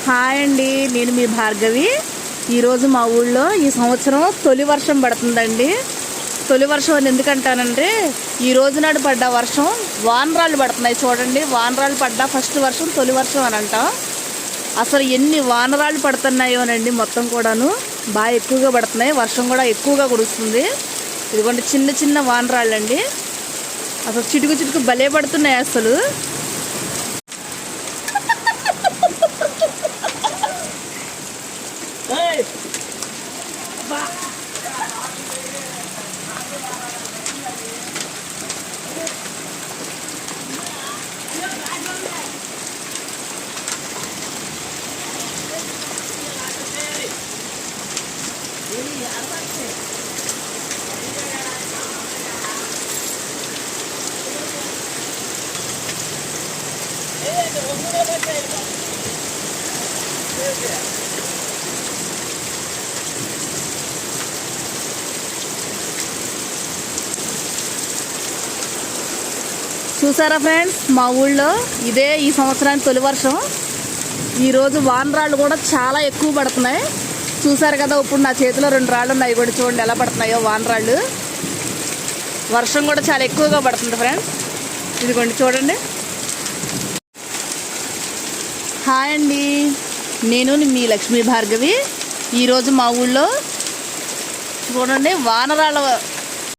Hi అండి, నేను మీ భార్గవి. ఈరోజు మా ఊళ్ళో ఈ సంవత్సరం తొలి వర్షం పడుతుందండి. తొలి వర్షం అని ఎందుకంటానంటే ఈ రోజు నాడు పడ్డ వర్షం వానరాళ్ళు పడుతున్నాయి. చూడండి, వానరాళ్ళు పడ్డ ఫస్ట్ వర్షం తొలి వర్షం అని అంటాం. అసలు ఎన్ని వానరాళ్ళు పడుతున్నాయోనండి, మొత్తం కూడాను బాగా ఎక్కువగా పడుతున్నాయి. వర్షం కూడా ఎక్కువగా కురుస్తుంది. ఇదిగోండి చిన్న చిన్న వానరాళ్ళు అండి. అసలు చిటుకు చిటుకు భలే పడుతున్నాయి అసలు. చూసారా ఫ్రెండ్స్, మా ఊళ్ళో ఇదే ఈ సంవత్సరానికి తొలి వర్షం. ఈరోజు వానరాళ్ళు కూడా చాలా ఎక్కువ పడుతున్నాయి. చూసారు కదా, ఇప్పుడు నా చేతిలో 2 రాళ్ళు ఉన్నాయి కూడా, చూడండి ఎలా పడుతున్నాయో వానరాళ్ళు. వర్షం కూడా చాలా ఎక్కువగా పడుతుంది ఫ్రెండ్స్. ఇదిగోండి చూడండి. హాయ్ అండి, నేను మీ లక్ష్మీ భార్గవి. ఈరోజు మా ఊళ్ళో చూడండి వానరాళ్ళ